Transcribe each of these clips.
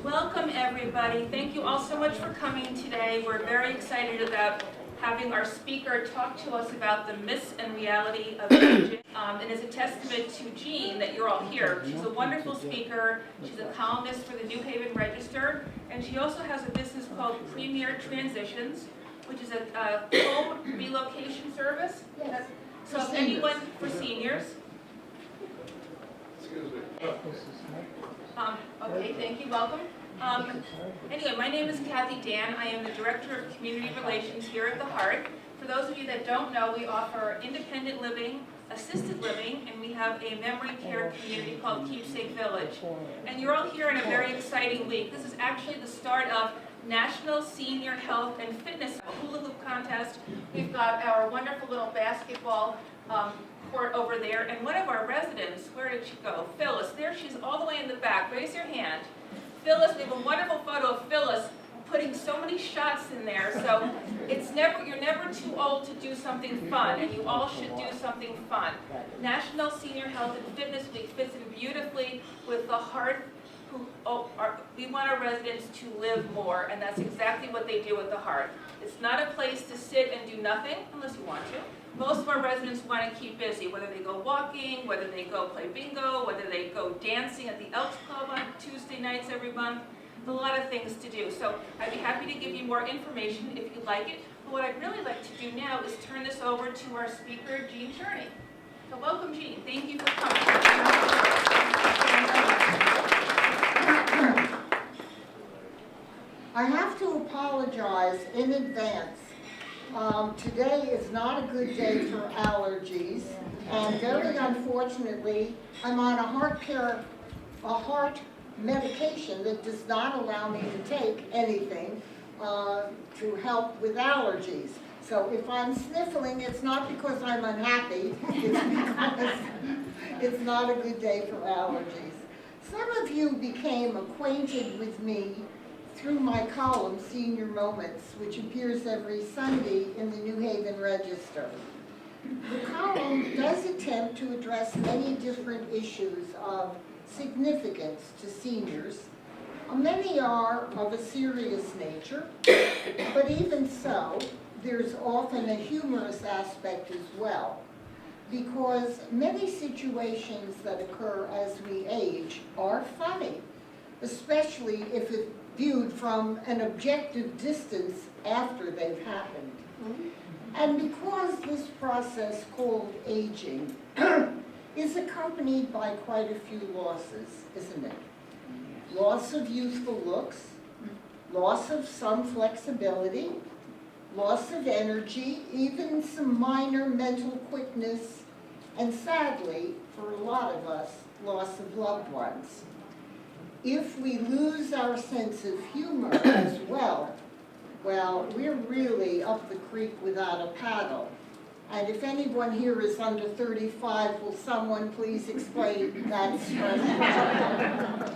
Welcome, everybody. Thank you all so much for coming today. We're very excited about having our speaker talk to us about the myths and reality of aging. And it's a testament to Jean that you're all here. She's a wonderful speaker. She's a columnist for the New Haven Register, and she also has a business called Premier Transitions, which is a home relocation service. Yes. So if anyone, for seniors. Excuse me. Okay, thank you, welcome. Anyway, my name is Kathy Dan. I am the Director of Community Relations here at the Heart. For those of you that don't know, we offer independent living, assisted living, and we have a memory care community called Keepsake Village. And you're all here in a very exciting week. This is actually the start of National Senior Health and Fitness Hula Hoop Contest. We've got our wonderful little basketball court over there, and one of our residents, where did she go? Phyllis, there she's all the way in the back. Raise your hand. Phyllis, we have a wonderful photo of Phyllis putting so many shots in there. So you're never too old to do something fun, and you all should do something fun. National Senior Health and Fitness Week fits in beautifully with the Heart. We want our residents to live more, and that's exactly what they do with the Heart. It's not a place to sit and do nothing, unless you want to. Most of our residents want to keep busy, whether they go walking, whether they go play bingo, whether they go dancing at the Elks Club on Tuesday nights every month. There's a lot of things to do. So I'd be happy to give you more information if you'd like it. But what I'd really like to do now is turn this over to our speaker, Jean Cherney. So welcome, Jean. Thank you for coming. I have to apologize in advance. Today is not a good day for allergies, and very unfortunately, I'm on a heart medication that does not allow me to take anything to help with allergies. So if I'm sniffling, it's not because I'm unhappy, it's because it's not a good day for allergies. Some of you became acquainted with me through my column, Senior Moments, which appears every Sunday in the New Haven Register. The column does attempt to address many different issues of significance to seniors. Many are of a serious nature, but even so, there's often a humorous aspect as well, because many situations that occur as we age are funny, especially if it's viewed from an objective distance after they've happened. And because this process called aging is accompanied by quite a few losses, isn't it? Loss of youthful looks, loss of some flexibility, loss of energy, even some minor mental quickness, and sadly, for a lot of us, loss of loved ones. If we lose our sense of humor as well, we're really up the creek without a paddle. And if anyone here is under 35, will someone please explain that expression?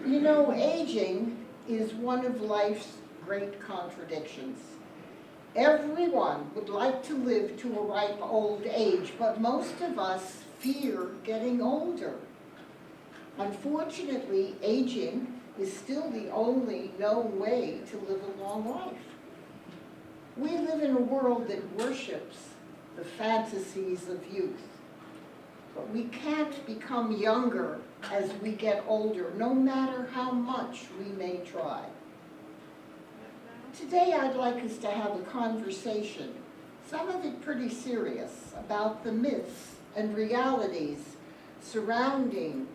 You know, aging is one of life's great contradictions. Everyone would like to live to a ripe old age, but most of us fear getting older. Unfortunately, aging is still the only known way to live a long life. We live in a world that worships the fantasies of youth, but we can't become younger as we get older, no matter how much we may try. Today I'd like us to have a conversation, some of it pretty serious, about the myths and realities surrounding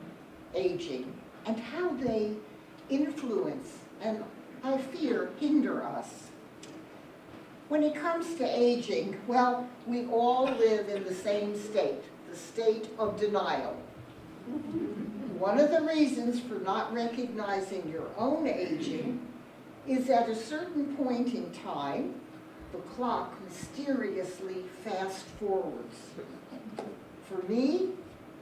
aging and how they influence and, I fear, hinder us. When it comes to aging, well, we all live in the same state, the state of denial. One of the reasons for not recognizing your own aging is at a certain point in time, the clock mysteriously fast forwards. For me,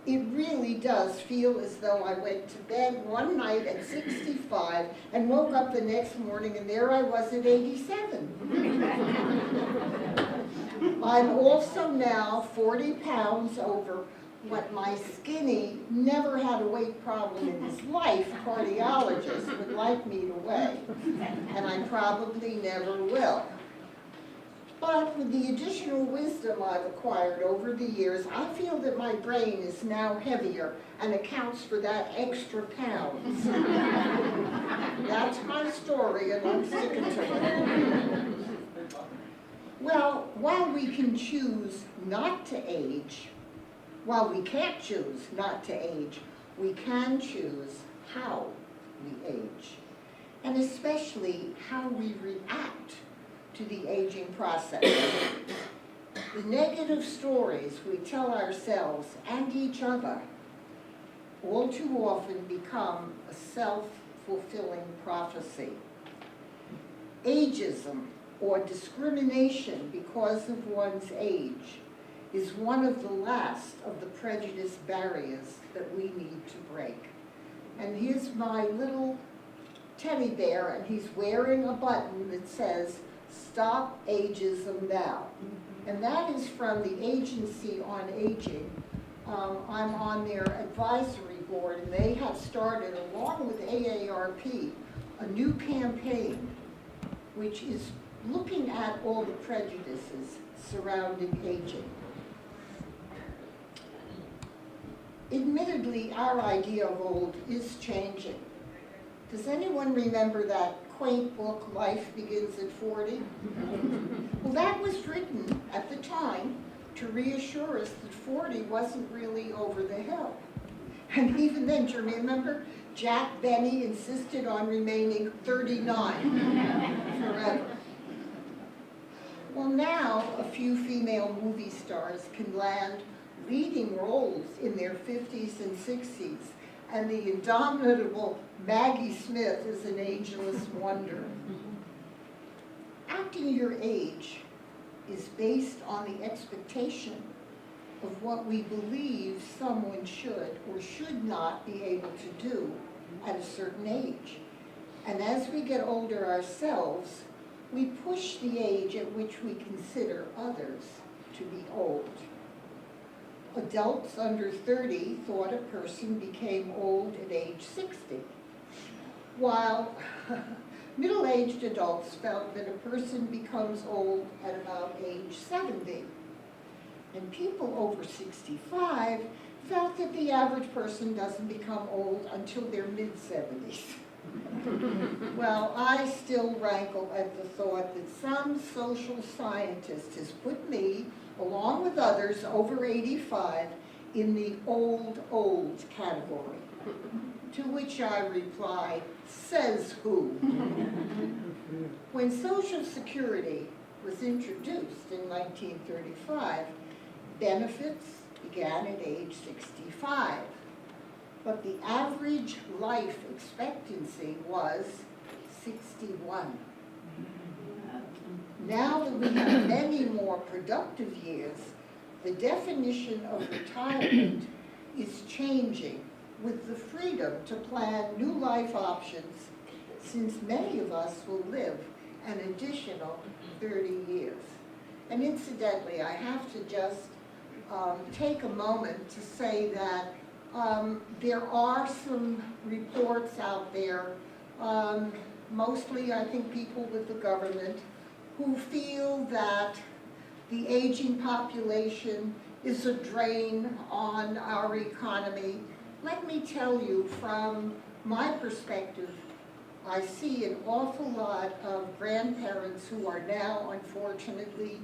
it really does feel as though I went to bed one night at 65 and woke up the next morning and there I was at 87. I'm also now 40 pounds over what my skinny, never had a weight problem in his life cardiologist would like me to weigh, and I probably never will. But with the additional wisdom I've acquired over the years, I feel that my brain is now heavier and accounts for that extra pounds. That's my story, and I'm sticking to it. Well, while we can choose not to age, while we can't choose not to age, we can choose how we age, and especially how we react to the aging process. The negative stories we tell ourselves and each other all too often become a self-fulfilling prophecy. Ageism, or discrimination because of one's age, is one of the last of the prejudice barriers that we need to break. And here's my little teddy bear, and he's wearing a button that says, "Stop Ageism Now." And that is from the Agency on Aging. I'm on their advisory board, and they have started, along with AARP, a new campaign which is looking at all the prejudices surrounding aging. Admittedly, our idea of old is changing. Does anyone remember that quaint book, Life Begins at 40? Well, that was written at the time to reassure us that 40 wasn't really over the hill. And even then, do you remember? Jack Benny insisted on remaining 39 forever. Well, now a few female movie stars can land leading roles in their 50s and 60s, and the indomitable Maggie Smith is an ageless wonder. Acting your age is based on the expectation of what we believe someone should or should not be able to do at a certain age. And as we get older ourselves, we push the age at which we consider others to be old. Adults under 30 thought a person became old at age 60, while middle-aged adults felt that a person becomes old at about age 70. And people over 65 felt that the average person doesn't become old until their mid-70s. Well, I still rankle at the thought that some social scientist has put me, along with others over 85, in the old category. To which I reply, says who? When Social Security was introduced in 1935, benefits began at age 65. But the average life expectancy was 61. Now that we have many more productive years, the definition of retirement is changing with the freedom to plan new life options, since many of us will live an additional 30 years. And incidentally, I have to just take a moment to say that there are some reports out there, mostly I think people with the government, who feel that the aging population is a drain on our economy. Let me tell you, from my perspective, I see an awful lot of grandparents who are now, unfortunately,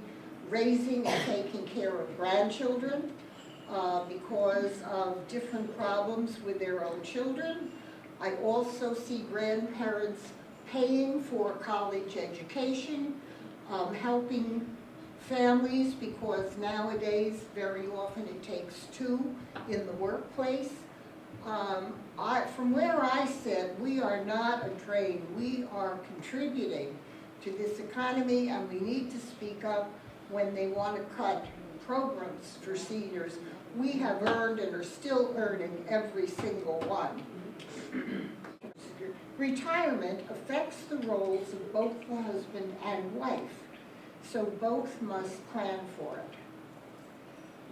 raising and taking care of grandchildren because of different problems with their own children. I also see grandparents paying for college education, helping families, because nowadays very often it takes two in the workplace. From where I sit, we are not a drain. We are contributing to this economy, and we need to speak up when they want to cut programs for seniors. We have earned and are still earning every single one. Retirement affects the roles of both the husband and wife, so both must plan for it.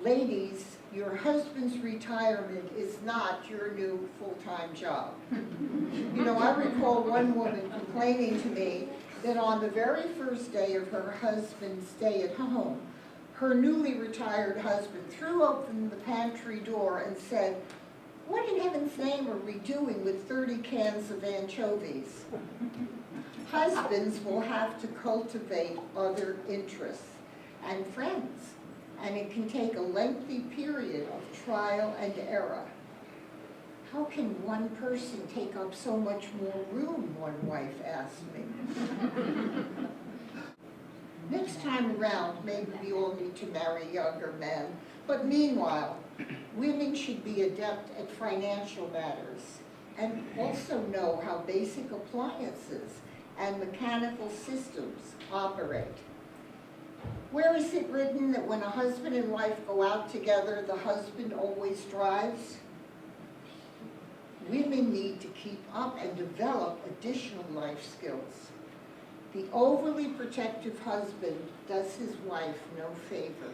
Ladies, your husband's retirement is not your new full-time job. You know, I recall one woman complaining to me that on the very first day of her husband's stay at home, her newly retired husband threw open the pantry door and said, "What in heaven's name are we doing with 30 cans of anchovies?" Husbands will have to cultivate other interests and friends, and it can take a lengthy period of trial and error. How can one person take up so much more room, one wife asked me. Next time around, maybe we all need to marry younger men, but meanwhile, women should be adept at financial matters and also know how basic appliances and mechanical systems operate. Where is it written that when a husband and wife go out together, the husband always drives? Women need to keep up and develop additional life skills. The overly protective husband does his wife no favor.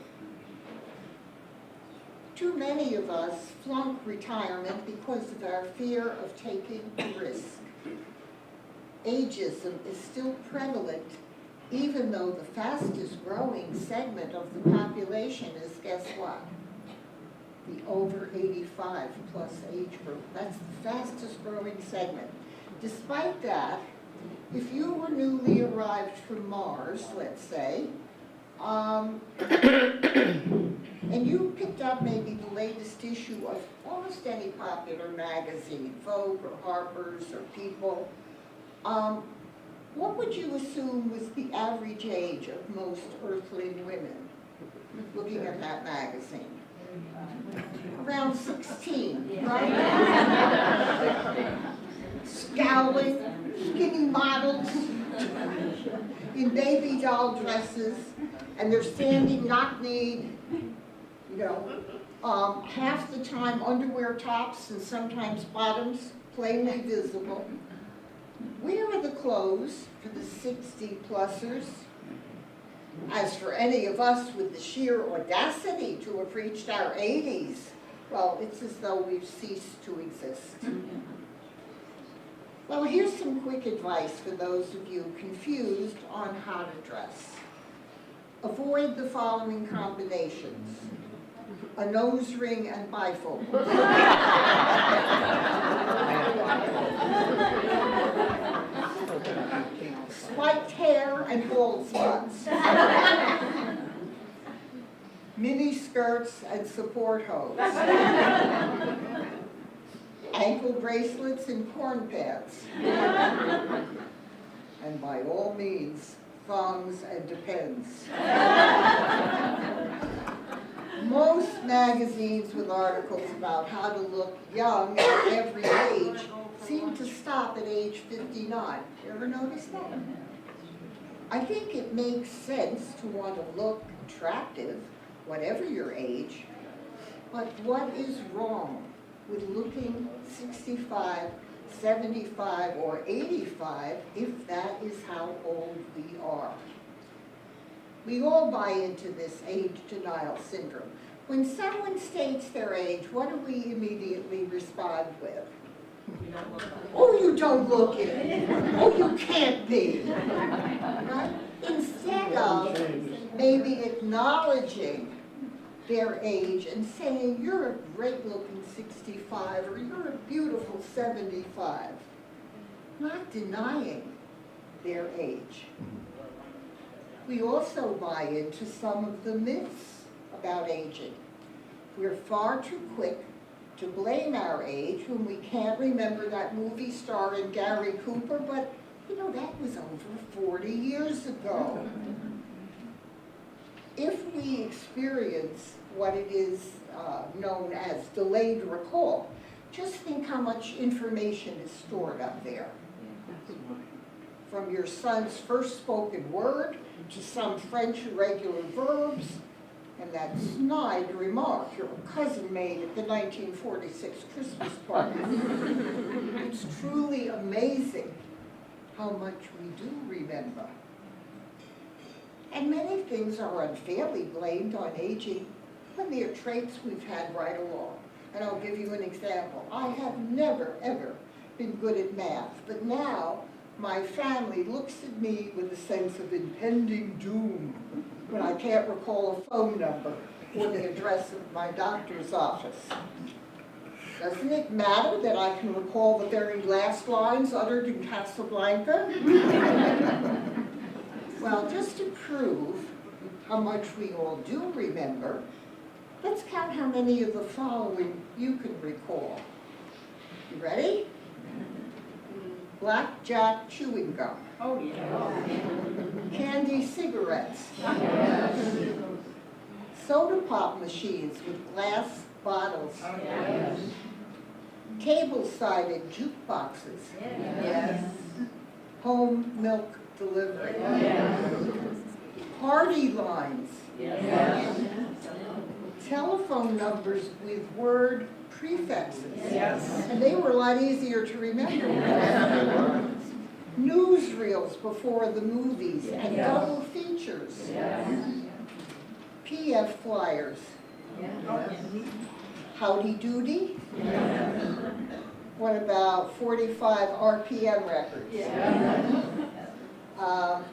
Too many of us flunk retirement because of our fear of taking a risk. Ageism is still prevalent, even though the fastest growing segment of the population is, guess what? The over 85 plus age group. That's the fastest growing segment. Despite that, if you were newly arrived from Mars, let's say, and you picked up maybe the latest issue of almost any popular magazine, Vogue or Harper's or People, what would you assume was the average age of most Earthling women looking at that magazine? Around 16, right? Scowling, skinny models in baby doll dresses, and they're standing knock-kneed, you know, half the time underwear tops and sometimes bottoms plainly visible. Where are the clothes for the 60-plussers? As for any of us with the sheer audacity to have reached our 80s, well, it's as though we've ceased to exist. Well, here's some quick advice for those of you confused on how to dress. Avoid the following combinations: a nose ring and bifocals. Spiked hair and bald spots. Mini skirts and support hose. Ankle bracelets and corn pads. And by all means, thongs and depends. Most magazines with articles about how to look young at every age seem to stop at age 59. You ever notice that? I think it makes sense to want to look attractive, whatever your age, but what is wrong with looking 65, 75, or 85 if that is how old we are? We all buy into this age denial syndrome. When someone states their age, what do we immediately respond with? Oh, you don't look it. Oh, you can't be. Right? Instead of maybe acknowledging their age and saying, you're a great looking 65 or you're a beautiful 75. Not denying their age. We also buy into some of the myths about aging. We're far too quick to blame our age when we can't remember that movie starring Gary Cooper, but you know, that was over 40 years ago. If we experience what it is known as delayed recall, just think how much information is stored up there. From your son's first spoken word to some French irregular verbs, and that snide remark your cousin made at the 1946 Christmas party. It's truly amazing how much we do remember. And many things are unfairly blamed on aging. when there are traits we've had right along. And I'll give you an example. I have never, ever been good at math, but now my family looks at me with a sense of impending doom when I can't recall a phone number or the address of my doctor's office. Doesn't it matter that I can recall the very last lines uttered in Casablanca? Well, just to prove how much we all do remember, let's count how many of the following you can recall. You ready? Blackjack chewing gum. Oh, yeah. Candy cigarettes. Soda pop machines with glass bottles. Oh, yes. Table-sided jukeboxes. Yes. Home milk delivery. Yes. Party lines. Yes. Telephone numbers with word prefixes. Yes. And they were a lot easier to remember. Newsreels before the movies and Yes. double features. Yes. PF flyers. Howdy doody. What about 45 RPM records?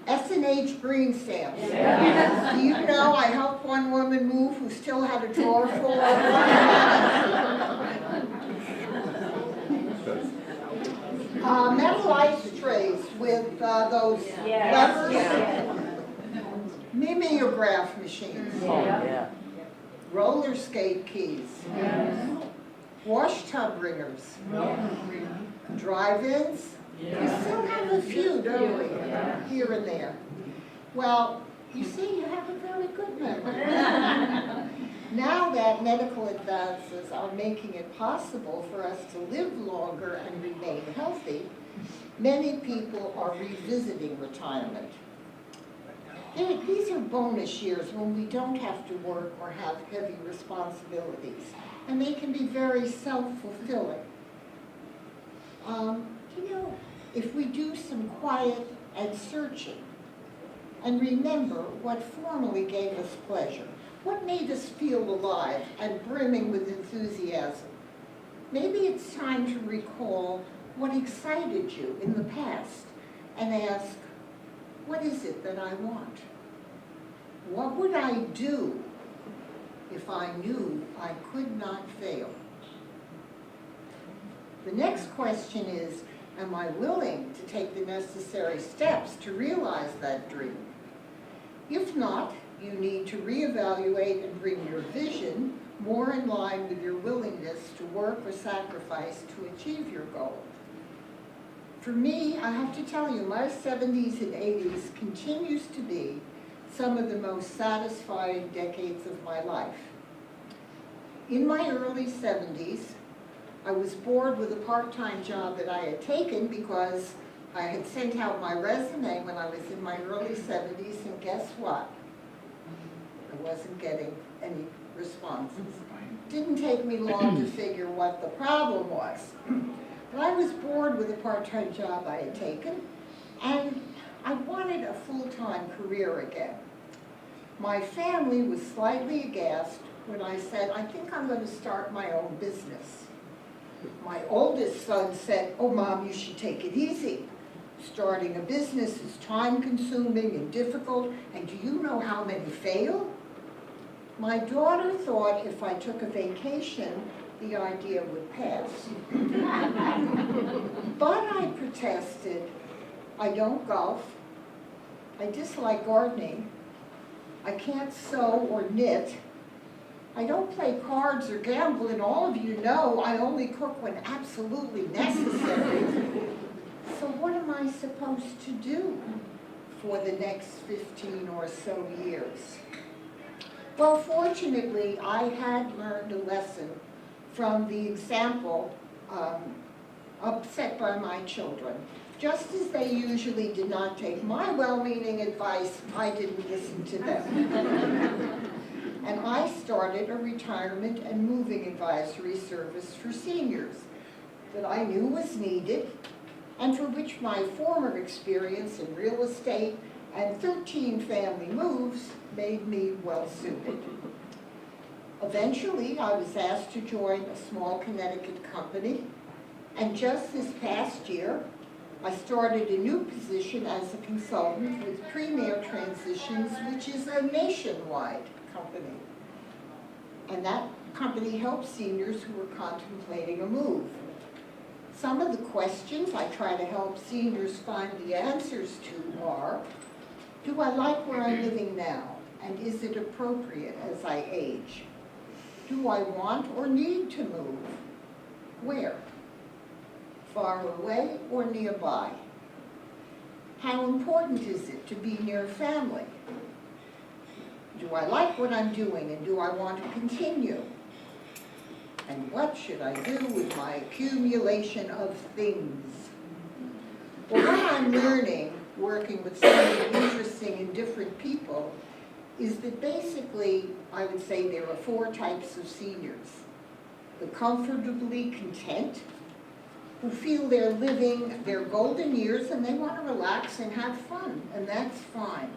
S&H green stamps. Yes. Do you know I helped one woman move who still had a drawer full of them? Metal ice trays with those levers. Mimeograph machines. Roller skate keys. Wash tub ringers. Drive-ins. We still have a few, don't we? Here and there. Well, you see, you have a very good memory. Now that medical advances are making it possible for us to live longer and remain healthy, many people are revisiting retirement. These are bonus years when we don't have to work or have heavy responsibilities, and they can be very self-fulfilling. You know, if we do some quiet and searching and remember what formerly gave us pleasure, what made us feel alive and brimming with enthusiasm, maybe it's time to recall what excited you in the past and ask, what is it that I want? What would I do if I knew I could not fail? The next question is, am I willing to take the necessary steps to realize that dream? If not, you need to reevaluate and bring your vision more in line with your willingness to work or sacrifice to achieve your goal. For me, I have to tell you, my 70s and 80s continues to be some of the most satisfying decades of my life. In my early 70s, I was bored with a part-time job that I had taken because I had sent out my resume when I was in my early 70s, and guess what? I wasn't getting any responses. Didn't take me long to figure what the problem was. But I was bored with the part-time job I had taken, and I wanted a full-time career again. My family was slightly aghast when I said, I think I'm going to start my own business. My oldest son said, oh, Mom, you should take it easy. Starting a business is time-consuming and difficult, and do you know how many fail? My daughter thought if I took a vacation, the idea would pass. But I protested. I don't golf. I dislike gardening. I can't sew or knit. I don't play cards or gamble, and all of you know I only cook when absolutely necessary. So what am I supposed to do for the next 15 or so years? Well, fortunately, I had learned a lesson from the example set by my children. Just as they usually did not take my well-meaning advice, I didn't listen to them. And I started a retirement and moving advisory service for seniors that I knew was needed, and for which my former experience in real estate and 13 family moves made me well suited. Eventually, I was asked to join a small Connecticut company, and just this past year, I started a new position as a consultant with Premier Transitions, which is a nationwide company. And that company helps seniors who are contemplating a move. Some of the questions I try to help seniors find the answers to are, do I like where I'm living now? And is it appropriate as I age? Do I want or need to move? Where? Far away or nearby? How important is it to be near family? Do I like what I'm doing and do I want to continue? And what should I do with my accumulation of things? Well, what I'm learning, working with so many interesting and different people, is that basically, I would say there are 4 types of seniors. The comfortably content, who feel they're living their golden years and they want to relax and have fun, and that's fine.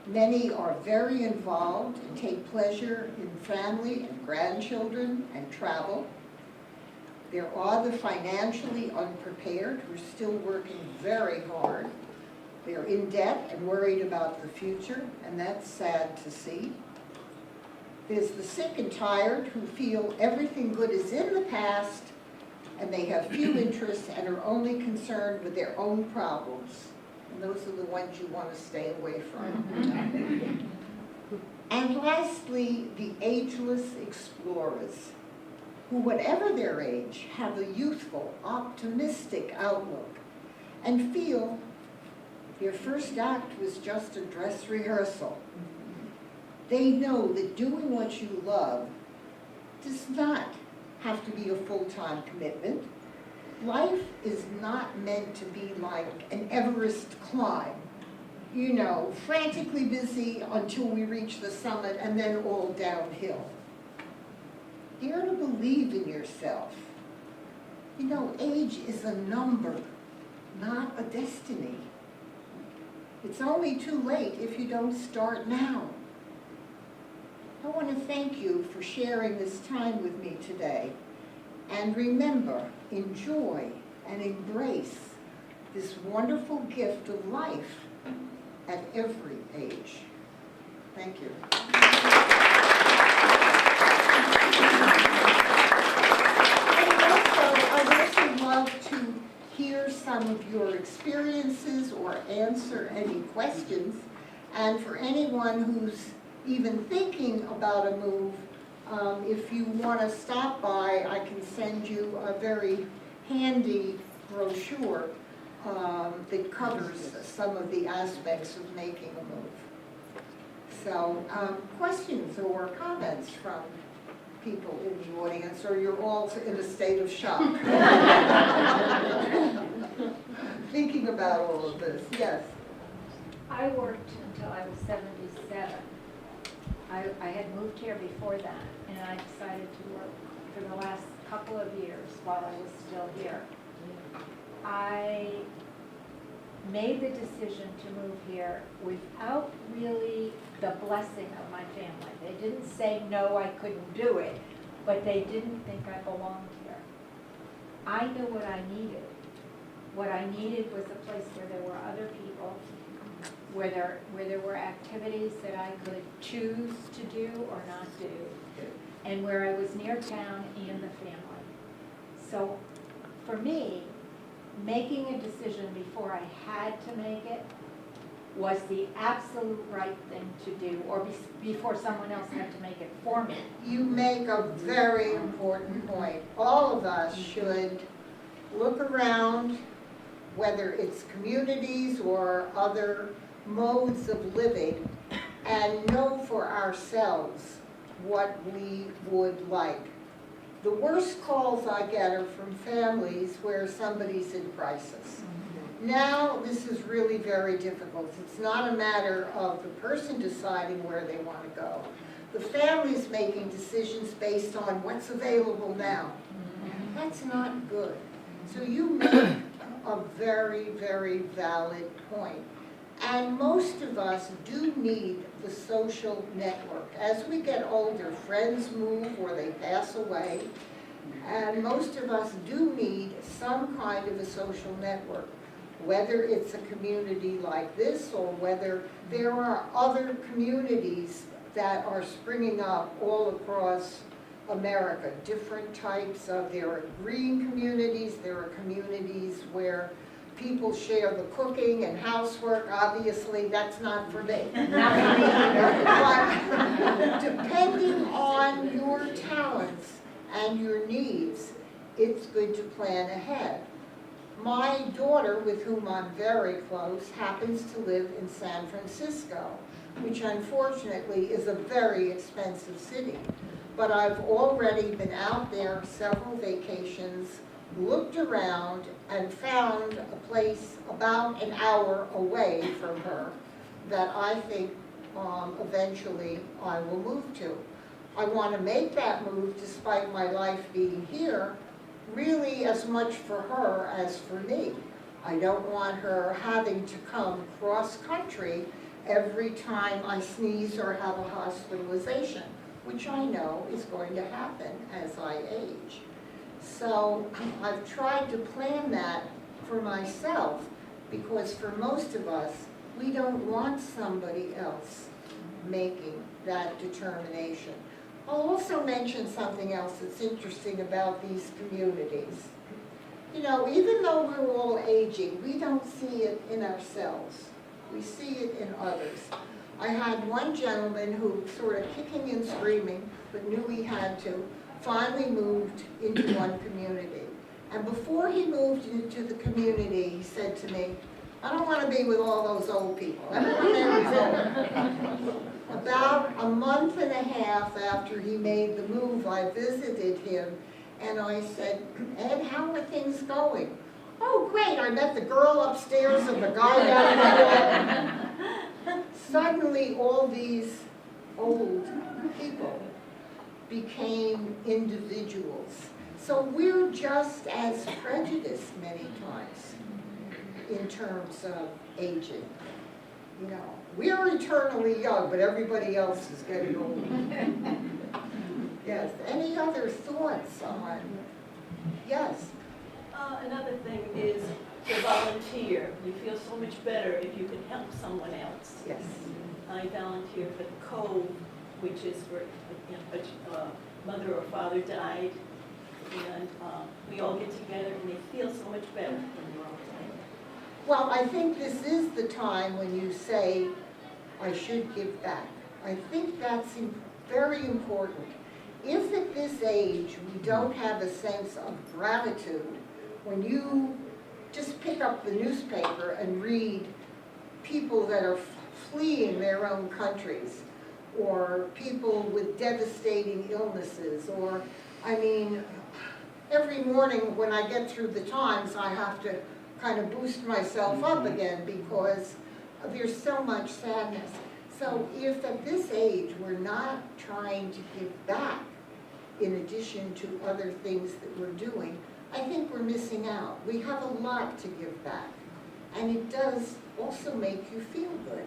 Many are very involved and take pleasure in family and grandchildren and travel. There are the financially unprepared who are still working very hard. They're in debt and worried about the future, and that's sad to see. There's the sick and tired who feel everything good is in the past and they have few interests and are only concerned with their own problems. And those are the ones you want to stay away from. And lastly, the ageless explorers, who whatever their age, have a youthful, optimistic outlook and feel their first act was just a dress rehearsal. They know that doing what you love does not have to be a full-time commitment. Life is not meant to be like an Everest climb. You know, frantically busy until we reach the summit and then all downhill. Dare to believe in yourself. You know, age is a number, not a destiny. It's only too late if you don't start now. I want to thank you for sharing this time with me today. And remember, enjoy and embrace this wonderful gift of life at every age. Thank you. I'd also love to hear some of your experiences or answer any questions. And for anyone who's even thinking about a move, if you want to stop by, I can send you a very handy brochure that covers some of the aspects of making a move. So, questions or comments from people in the audience, or you're all in a state of shock? Thinking about all of this, yes. I worked until I was 77. I had moved here before that, and I decided to work for the last couple of years while I was still here. I made the decision to move here without really the blessing of my family. They didn't say no, I couldn't do it, but they didn't think I belonged here. I knew what I needed. What I needed was a place where there were other people, where there were activities that I could choose to do or not do, and where I was near town and the family. So for me, making a decision before I had to make it was the absolute right thing to do, or before someone else had to make it for me. You make a very important point. All of us should look around, whether it's communities or other modes of living, and know for ourselves what we would like. The worst calls I get are from families where somebody's in crisis. Now, this is really very difficult. It's not a matter of the person deciding where they want to go. The family's making decisions based on what's available now. That's not good. So you make a very, very valid point. And most of us do need the social network. As we get older, friends move or they pass away, and most of us do need some kind of a social network, whether it's a community like this or whether there are other communities that are springing up all across America, different types of, there are green communities, there are communities where people share the cooking and housework. Obviously, that's not for me. But depending on your talents and your needs, it's good to plan ahead. My daughter, with whom I'm very close, happens to live in San Francisco, which unfortunately is a very expensive city. But I've already been out there several vacations, looked around, and found a place about an hour away from her that I think eventually I will move to. I want to make that move despite my life being here, really as much for her as for me. I don't want her having to come cross-country every time I sneeze or have a hospitalization, which I know is going to happen as I age. So I've tried to plan that for myself, because for most of us, we don't want somebody else making that determination. I'll also mention something else that's interesting about these communities. You know, even though we're all aging, we don't see it in ourselves. We see it in others. I had one gentleman who, sort of kicking and screaming, but knew he had to, finally moved into one community. And before he moved into the community, he said to me, I don't want to be with all those old people. Everyone there is old. About a month and a half after he made the move, I visited him and I said, Ed, how are things going? Oh, great, I met the girl upstairs and the guy down below. Suddenly, all these old people became individuals. So we're just as prejudiced many times in terms of aging. You know, we are eternally young, but everybody else is getting old. Yes, any other thoughts on, yes? Another thing is to volunteer. You feel so much better if you can help someone else. Yes. I volunteer for the Cove, which is where a mother or father died, and we all get together and they feel so much better when you're all together. Well, I think this is the time when you say, I should give back. I think that's very important. If at this age we don't have a sense of gratitude, when you just pick up the newspaper and read people that are fleeing their own countries, or people with devastating illnesses, or, I mean, every morning when I get through the Times, I have to kind of boost myself up again because there's so much sadness. So if at this age we're not trying to give back in addition to other things that we're doing, I think we're missing out. We have a lot to give back. And it does also make you feel good.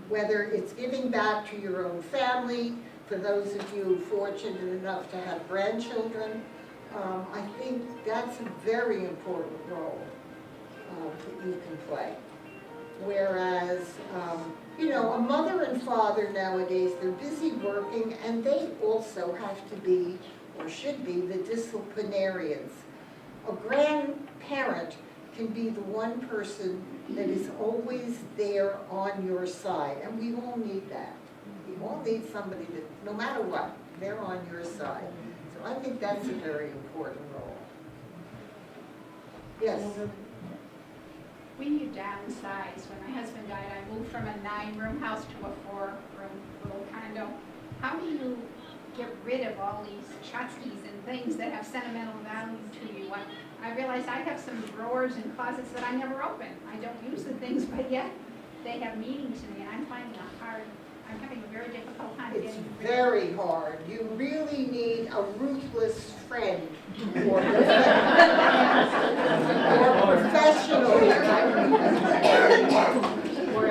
Whether it's giving back to your own family, for those of you fortunate enough to have grandchildren, I think that's a very important role that you can play. Whereas, you know, a mother and father nowadays, they're busy working, and they also have to be, or should be, the disciplinarians. A grandparent can be the one person that is always there on your side, and we all need that. We all need somebody that, no matter what, they're on your side. So I think that's a very important role. Yes? When you downsize, when my husband died, I moved from a 9-room house to a 4-room little condo. How do you get rid of all these tchotchkes and things that have sentimental value to you? I realize I have some drawers and closets that I never open. I don't use the things, but yet they have meaning to me, and I'm finding I'm having a very difficult time It's getting rid of very hard. You really need a ruthless friend or professional or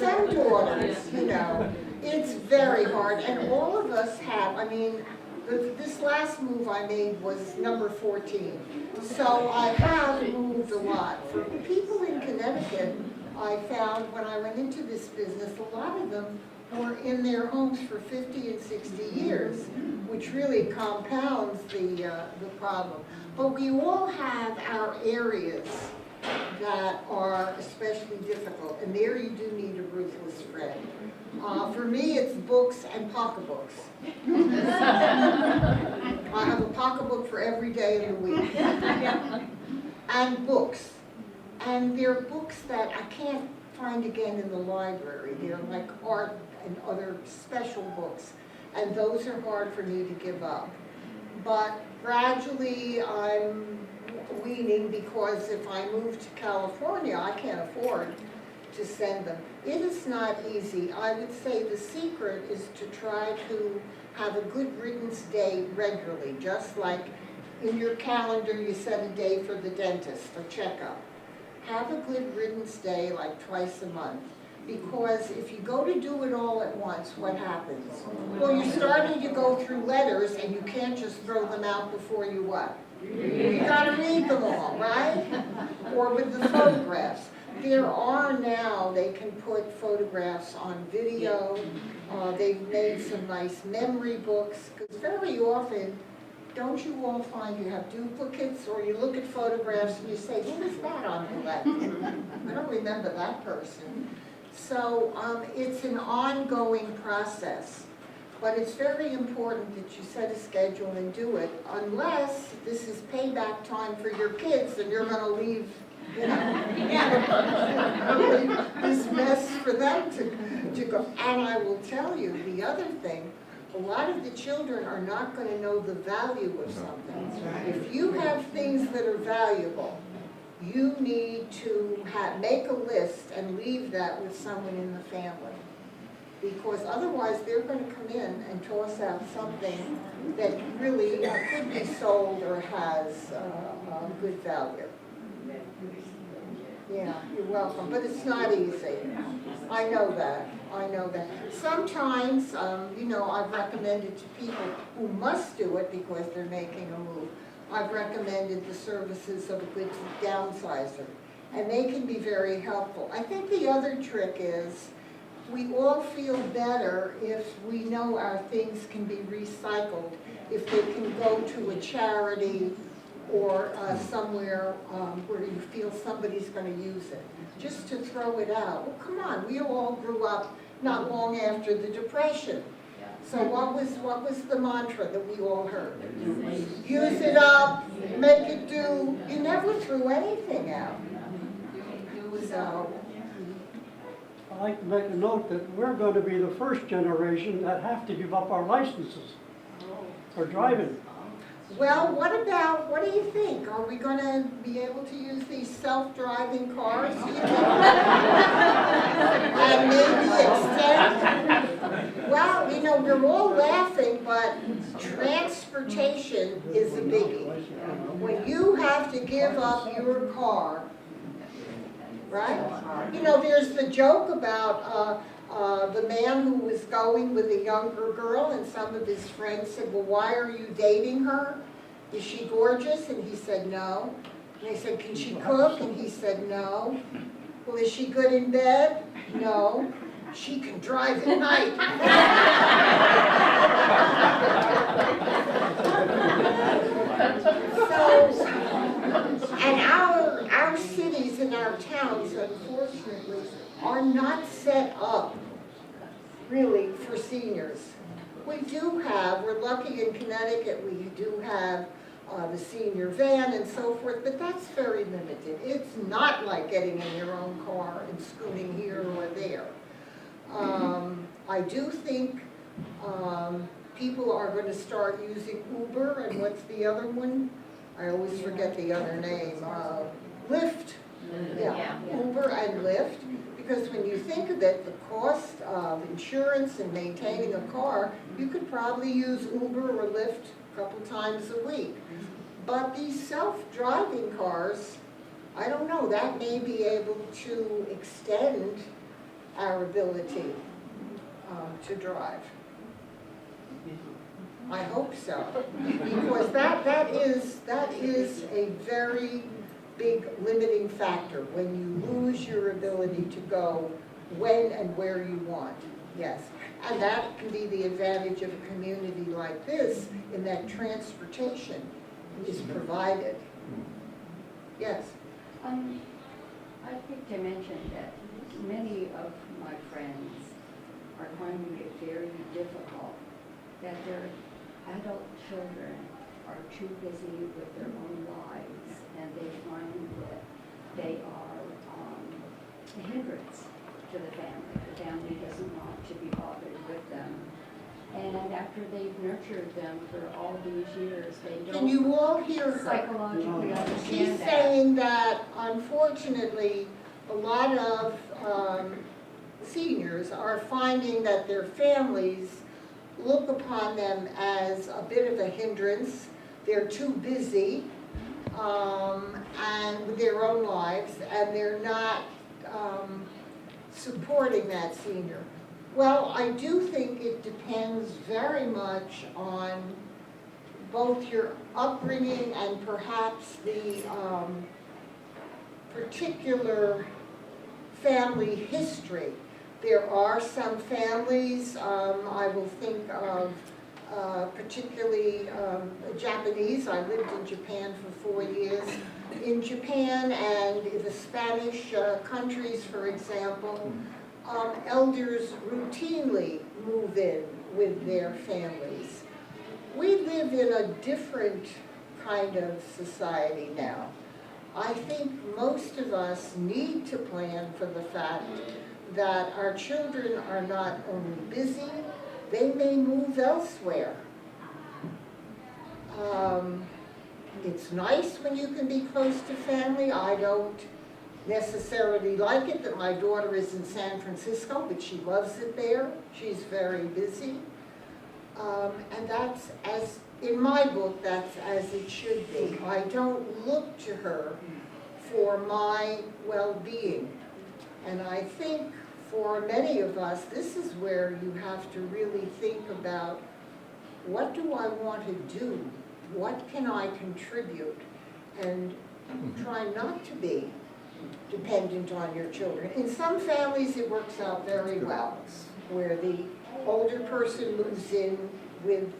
sons and daughters, you know. It's very hard, and all of us have, I mean, this last move I made was number 14. So I have moved a lot. For people in Connecticut, I found when I went into this business, a lot of them were in their homes for 50 and 60 years, which really compounds the problem. But we all have our areas that are especially difficult, and there you do need a ruthless friend. For me, it's books and pocketbooks. I have a pocketbook for every day of the week. And books. And they're books that I can't find again in the library. They're like art and other special books. And those are hard for me to give up. But gradually I'm weaning, because if I move to California, I can't afford to send them. It is not easy. I would say the secret is to try to have a good riddance day regularly, just like in your calendar you set a day for the dentist, a checkup. Have a good riddance day like twice a month, because if you go to do it all at once, what happens? Well, you're starting to go through letters and you can't just throw them out before you what? You gotta read them all, right? Or with the photographs. There are now, they can put photographs on video. They've made some nice memory books, because very often, don't you all find you have duplicates, or you look at photographs and you say, who is that on the left? I don't remember that person. So it's an ongoing process. But it's very important that you set a schedule and do it, unless this is payback time for your kids and you're going to leave, you know, this mess for them to go. And I will tell you, the other thing, a lot of the children are not going to know the value of something. If you have things that are valuable, you need to make a list and leave that with someone in the family. Because otherwise they're going to come in and toss out something that really could be sold or has good value. Yeah, you're welcome, but it's not easy. I know that. I know that. Sometimes, you know, I've recommended to people who must do it because they're making a move, I've recommended the services of a good downsizer, and they can be very helpful. I think the other trick is, we all feel better if we know our things can be recycled, if they can go to a charity or somewhere where you feel somebody's going to use it. Just to throw it out. Well, come on, we all grew up not long after the Depression. So what was the mantra that we all heard? Use it up, make it do. You never threw anything out. So. I'd like to make a note that we're going to be the first generation that have to give up our licenses for driving. Well, what do you think? Are we going to be able to use these self-driving cars? And maybe extend? Well, you know, we're all laughing, but transportation is a biggie. When you have to give up your car, right? You know, there's the joke about the man who was going with a younger girl, and some of his friends said, well, why are you dating her? Is she gorgeous? And he said, no. And they said, can she cook? And he said, no. Well, is she good in bed? No. She can drive at night. So, and our cities and our towns, unfortunately, are not set up really for seniors. We do have, we're lucky in Connecticut, we do have the senior van and so forth, but that's very limited. It's not like getting in your own car and scooting here or there. I do think people are going to start using Uber, and what's the other one? I always forget the other name. Lyft. Yeah, Uber and Lyft. Because when you think of it, the cost of insurance and maintaining a car, you could probably use Uber or Lyft a couple times a week. But these self-driving cars, I don't know, that may be able to extend our ability to drive. I hope so, because that is a very big limiting factor when you lose your ability to go when and where you want, yes. And that can be the advantage of a community like this, in that transportation is provided. Yes? I think to mention that many of my friends are finding it very difficult that their adult children are too busy with their own lives, and they find that they are a hindrance to the family. The family doesn't want to be bothered with them. And after they've nurtured them for all these years, they Can you don't all hear her? psychologically She's understand that. saying that unfortunately, a lot of seniors are finding that their families look upon them as a bit of a hindrance. They're too busy and with their own lives, and they're not supporting that senior. Well, I do think it depends very much on both your upbringing and perhaps the particular family history. There are some families, I will think of particularly Japanese. I lived in Japan for 4 years. In Japan and in the Spanish countries, for example, elders routinely move in with their families. We live in a different kind of society now. I think most of us need to plan for the fact that our children are not only busy, they may move elsewhere. It's nice when you can be close to family. I don't necessarily like it that my daughter is in San Francisco, but she loves it there. She's very busy. And that's, as in my book, that's as it should be. I don't look to her for my well-being. And I think for many of us, this is where you have to really think about, what do I want to do? What can I contribute? And try not to be dependent on your children. In some families, it works out very well, where the older person moves in with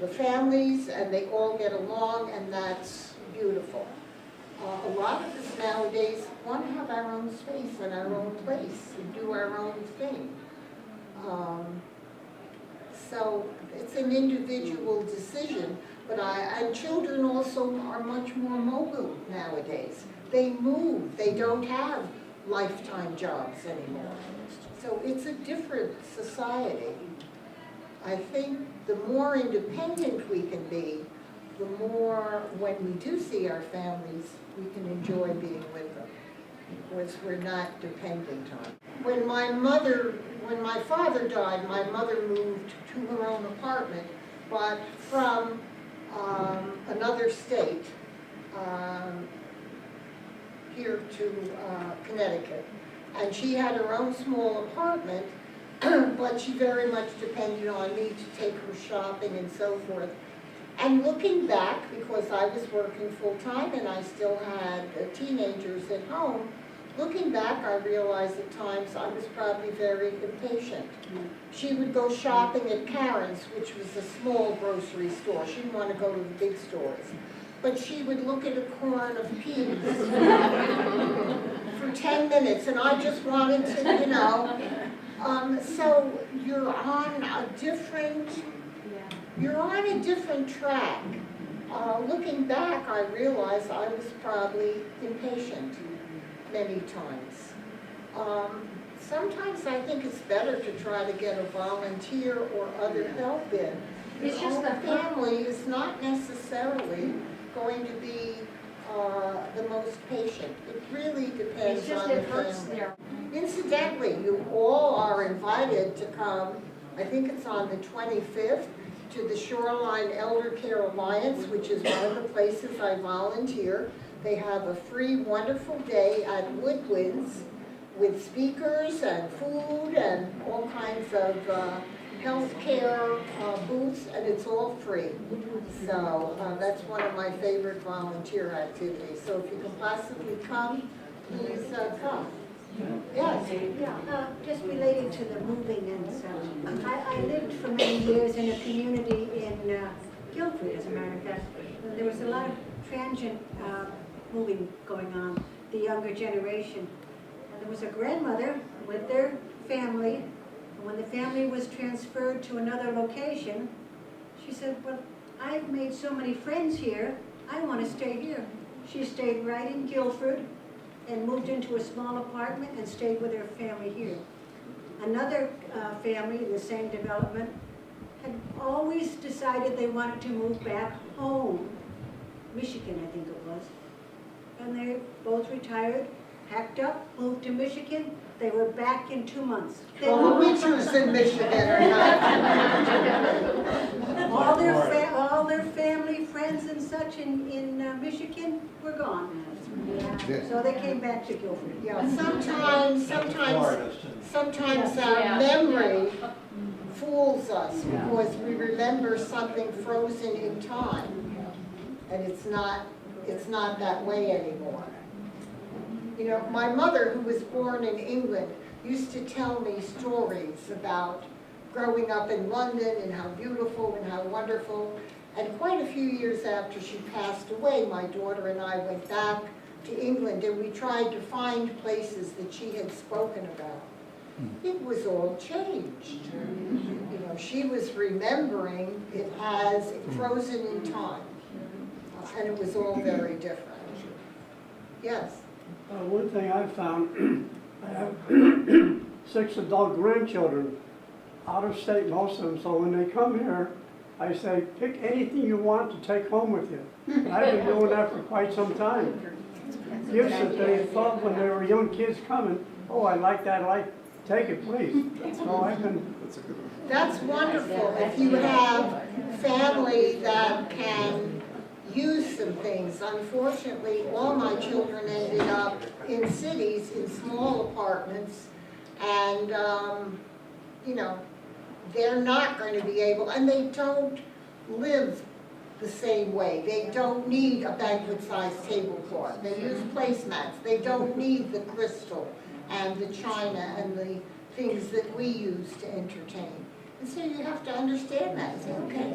the families and they all get along, and that's beautiful. A lot of us nowadays want to have our own space and our own place and do our own thing. So it's an individual decision, but and children also are much more mobile nowadays. They move, they don't have lifetime jobs anymore. So it's a different society. I think the more independent we can be, the more, when we do see our families, we can enjoy being with them, because we're not dependent on them. When my father died, my mother moved to her own apartment, but from another state here to Connecticut. And she had her own small apartment, but she very much depended on me to take her shopping and so forth. And looking back, because I was working full-time and I still had teenagers at home, looking back, I realized at times I was probably very impatient. She would go shopping at Karen's, which was a small grocery store. She didn't want to go to the big stores. But she would look at a corn of peas for 10 minutes, and I just wanted to, you know. So you're on a different track. Looking back, I realized I was probably impatient many times. Sometimes I think it's better to try to get a volunteer or other help in. It's just the family is not necessarily going to be the most patient. It really depends It's just on the it hurts family. their. Incidentally, you all are invited to come, I think it's on the 25th, to the Shoreline Eldercare Alliance, which is one of the places I volunteer. They have a free, wonderful day at Woodwinds, with speakers and food and all kinds of healthcare booths, and it's all free. So that's one of my favorite volunteer activities. So if you can possibly come, please come. Yes. Yeah, just relating to the moving and stuff. I lived for many years in a community in Guilford, as a matter of fact. There was a lot of transient moving going on, the younger generation. And there was a grandmother with their family, and when the family was transferred to another location, she said, well, I've made so many friends here, I want to stay here. She stayed right in Guilford and moved into a small apartment and stayed with her family here. Another family in the same development had always decided they wanted to move back home, Michigan, I think it was. And they both retired, packed up, moved to Michigan. They were back in 2 months. Well, we choose in Michigan or not. All their family, friends and such in Michigan were gone. So they came back to Guilford. Yeah, sometimes our memory fools us because we remember something frozen in time, and it's not that way anymore. You know, my mother, who was born in England, used to tell me stories about growing up in London and how beautiful and how wonderful. And quite a few years after she passed away, my daughter and I went back to England and we tried to find places that she had spoken about. It was all changed. You know, she was remembering it as frozen in time. And it was all very different. Yes? One thing I found, I have 6 adult grandchildren, out of state, most of them, so when they come here, I say, pick anything you want to take home with you. And I've been doing that for quite some time. Gifts that they thought when they were young kids coming, oh, I like that, take it, please. So I can. That's wonderful. If you have family that can use some things. Unfortunately, all my children ended up in cities, in small apartments, and, you know, they're not going to be able, and they don't live the same way. They don't need a banquet-sized tablecloth. They use placemats. They don't need the crystal and the china and the things that we use to entertain. And so you have to understand that. Say, okay,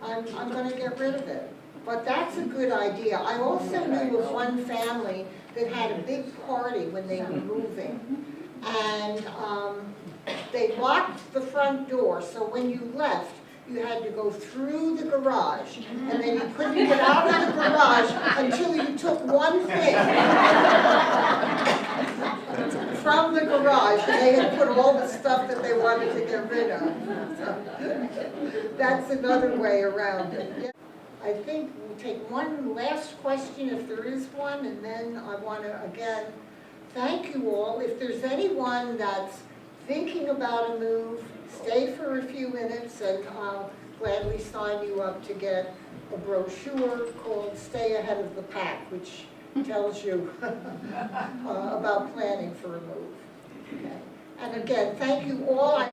I'm going to get rid of it. But that's a good idea. I also knew of one family that had a big party when they were moving. And they locked the front door, so when you left, you had to go through the garage. And then you couldn't get out of the garage until you took one thing from the garage. And they had put all the stuff that they wanted to get rid of. So that's another way around it. I think we'll take one last question if there is one, and then I want to, again, thank you all. If there's anyone that's thinking about a move, stay for a few minutes and I'll gladly sign you up to get a brochure called Stay Ahead of the Pack, which tells you about planning for a move. Okay. And again, thank you all.